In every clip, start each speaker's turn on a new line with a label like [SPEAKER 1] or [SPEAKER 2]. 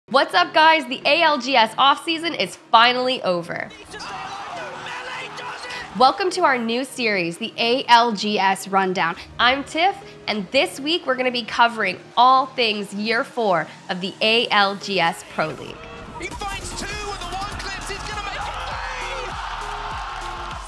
[SPEAKER 1] What's up, guys? The ALGS offseason is finally over. Welcome to our new series, the ALGS Rundown. I'm Tiff, and this week we're going to be covering all things year 4 of the ALGS Pro League.
[SPEAKER 2] He finds two and the one clips, he's going to make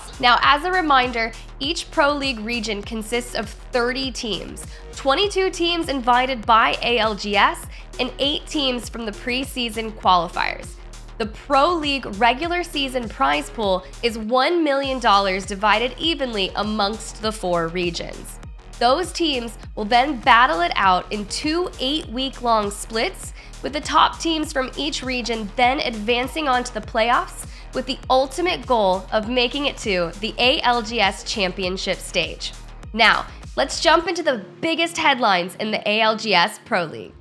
[SPEAKER 2] it.
[SPEAKER 1] Now, as a reminder, each Pro League region consists of 30 teams, 22 teams invited by ALGS, and 8 teams from the preseason qualifiers. The Pro League regular season prize pool is $1 million divided evenly amongst the 4 regions. Those teams will then battle it out in 2 8-week-long splits, with the top teams from each region then advancing on to the playoffs with the ultimate goal of making it to the ALGS Championship stage. Now, let's jump into the biggest headlines in the ALGS Pro League.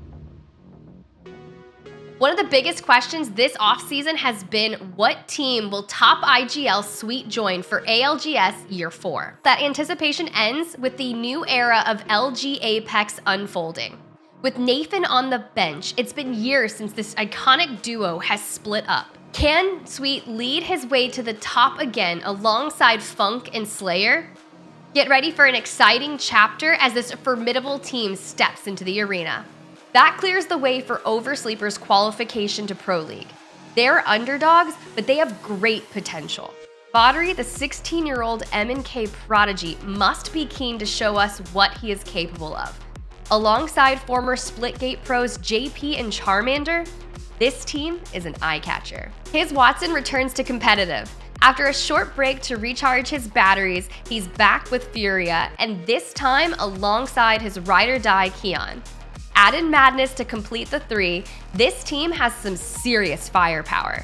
[SPEAKER 1] One of the biggest questions this offseason has been what team will top IGL Sweet join for ALGS Year 4. That anticipation ends with the new era of LG Apex unfolding. With Nathan on the bench, it's been years since this iconic duo has split up. Can Sweet lead his way to the top again alongside Funk and Slayer? Get ready for an exciting chapter as this formidable team steps into the arena. That clears the way for Oversleeper's qualification to Pro League. They're underdogs, but they have great potential. Badri, the 16-year-old M&K prodigy, must be keen to show us what he is capable of. Alongside former Splitgate pros JP and Charmander, this team is an eye-catcher. His Watson returns to competitive. After a short break to recharge his batteries, he's back with Furia, and this time alongside his ride-or-die Keon. Add in Madness to complete the 3, this team has some serious firepower.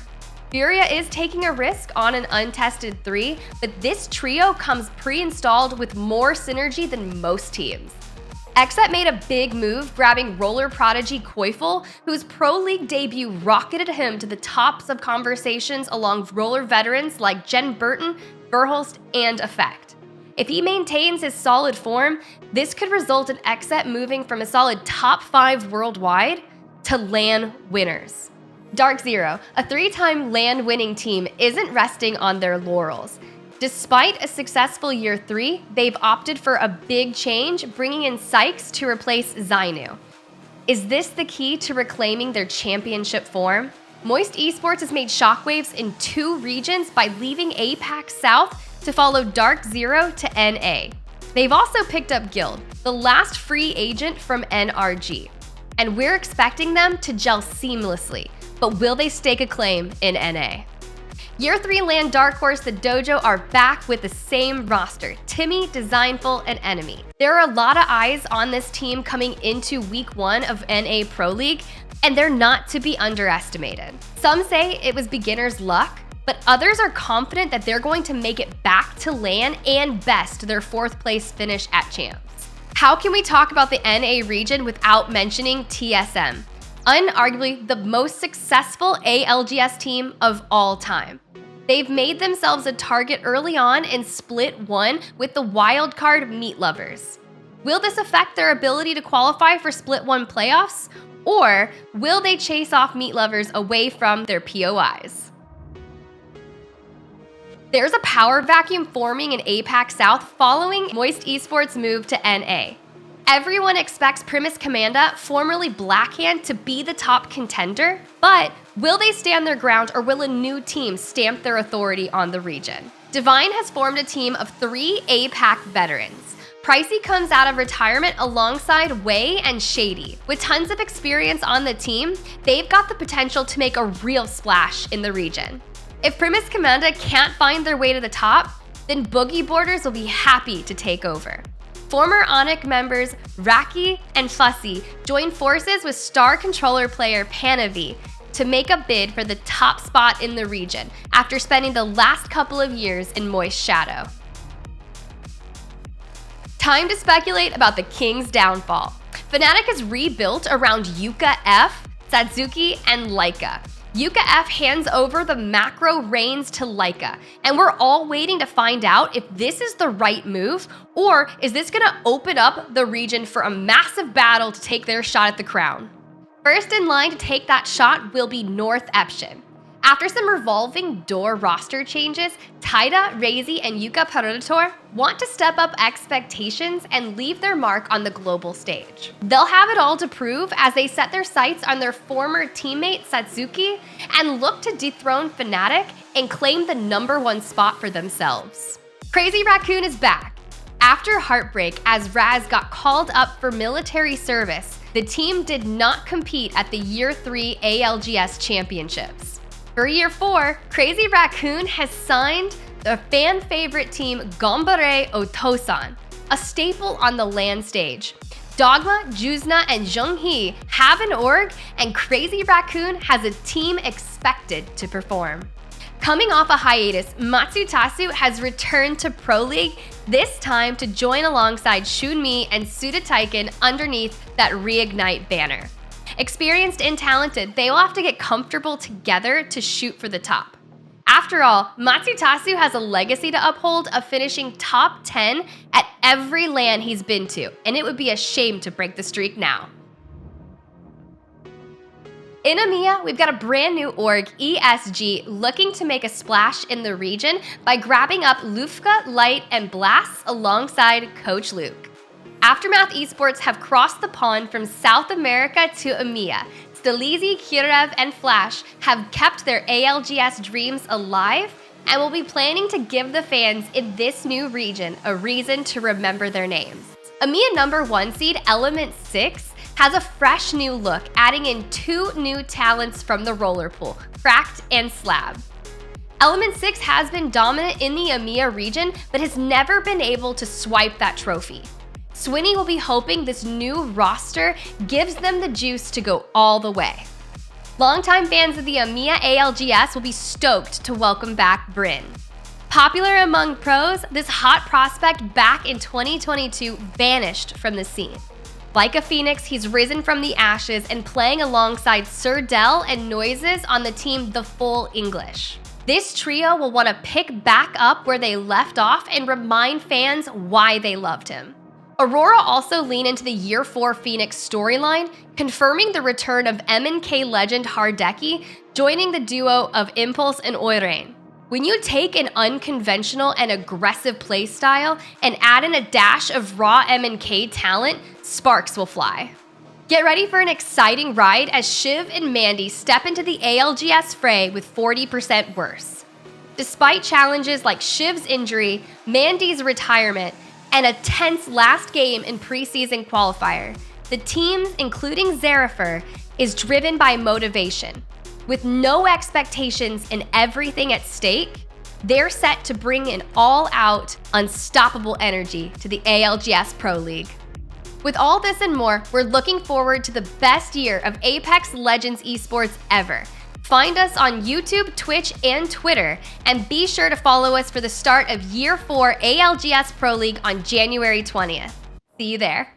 [SPEAKER 1] Furia is taking a risk on an untested 3, but this trio comes pre-installed with more synergy than most teams. XSET made a big move grabbing roller prodigy Koifel, whose Pro League debut rocketed him to the tops of conversations along roller veterans like Jen Burton, Verhulst, and Effect. If he maintains his solid form, this could result in XSET moving from a solid top 5 worldwide to LAN winners. Dark Zero, a 3-time LAN winning team, isn't resting on their laurels. Despite a successful year 3, they've opted for a big change, bringing in Sykes to replace Zainu. Is this the key to reclaiming their championship form? Moist Esports has made shockwaves in 2 regions by leaving APAC South to follow Dark Zero to NA. They've also picked up Guild, the last free agent from NRG. And we're expecting them to gel seamlessly, but will they stake a claim in NA? Year 3 LAN Dark Horse the Dojo are back with the same roster, Timmy, Designful, and Enemy. There are a lot of eyes on this team coming into week 1 of NA Pro League, and they're not to be underestimated. Some say it was beginner's luck, but others are confident that they're going to make it back to LAN and best their 4th place finish at Champs. How can we talk about the NA region without mentioning TSM? Unarguably the most successful ALGS team of all time. They've made themselves a target early on in Split 1 with the wildcard Meat Lovers. Will this affect their ability to qualify for Split 1 playoffs? Or will they chase off Meat Lovers away from their POIs? There's a power vacuum forming in APAC South following Moist Esports' move to NA. Everyone expects Primus Commanda, formerly Blackhand, to be the top contender, but will they stand their ground or will a new team stamp their authority on the region? Divine has formed a team of 3 APAC veterans. Pricey comes out of retirement alongside Wei and Shady. With tons of experience on the team, they've got the potential to make a real splash in the region. If Primus Commanda can't find their way to the top, then Boogie Borders will be happy to take over. Former Onyx members Raki and Fussy joined forces with star controller player Panavi to make a bid for the top spot in the region after spending the last couple of years in Moist Shadow. Time to speculate about the King's downfall. Fnatic is rebuilt around Yuka F, Satsuki, and Laika. Yuka F hands over the macro reins to Laika, and we're all waiting to find out if this is the right move, or is this gonna open up the region for a massive battle to take their shot at the crown? First in line to take that shot will be North Eption. After some revolving door roster changes, Taida, Reizi, and Yuka Predator want to step up expectations and leave their mark on the global stage. They'll have it all to prove as they set their sights on their former teammate Satsuki and look to dethrone Fnatic and claim the #1 spot for themselves. Crazy Raccoon is back. After heartbreak as Raz got called up for military service, the team did not compete at the Year 3 ALGS Championships. For Year 4, Crazy Raccoon has signed the fan-favorite team Ganbare Otosan, a staple on the LAN stage. Dogma, Juzna, and Zhonghee have an org, and Crazy Raccoon has a team expected to perform. Coming off a hiatus, Matsutasu has returned to Pro League, this time to join alongside Shunmi and Suda Taiken underneath that Reignite banner. Experienced and talented, they will have to get comfortable together to shoot for the top. After all, Matsutasu has a legacy to uphold of finishing top 10 at every LAN he's been to, and it would be a shame to break the streak now. In Amia, we've got a brand new org, ESG, looking to make a splash in the region by grabbing up Lufka, Light, and Blast alongside Coach Luke. Aftermath Esports have crossed the pond from South America to Amia. Stelizi, Kirev, and Flash have kept their ALGS dreams alive and will be planning to give the fans in this new region a reason to remember their names. Amia #1 seed Element 6 has a fresh new look, adding in 2 new talents from the roller pool, Cracked and Slab. Element 6 has been dominant in the Amia region, but has never been able to swipe that trophy. Swinny will be hoping this new roster gives them the juice to go all the way. Longtime fans of the Amia ALGS will be stoked to welcome back Bryn. Popular among pros, this hot prospect back in 2022 vanished from the scene. Like a phoenix, he's risen from the ashes and playing alongside Sir Del and Noises on the team The Full English. This trio will want to pick back up where they left off and remind fans why they loved him. Aurora also lean into the Year 4 Phoenix storyline, confirming the return of MNK legend Hardeki, joining the duo of Impulse and Oirein. When you take an unconventional and aggressive playstyle and add in a dash of raw MNK talent, sparks will fly. Get ready for an exciting ride as Shiv and Mandy step into the ALGS fray with 40% worse. Despite challenges like Shiv's injury, Mandy's retirement, and a tense last game in preseason qualifier, the team, including Zerifer, is driven by motivation. With no expectations and everything at stake, they're set to bring an all-out, unstoppable energy to the ALGS Pro League. With all this and more, we're looking forward to the best year of Apex Legends Esports ever. Find us on YouTube, Twitch, and Twitter, and be sure to follow us for the start of Year 4 ALGS Pro League on January 20th. See you there.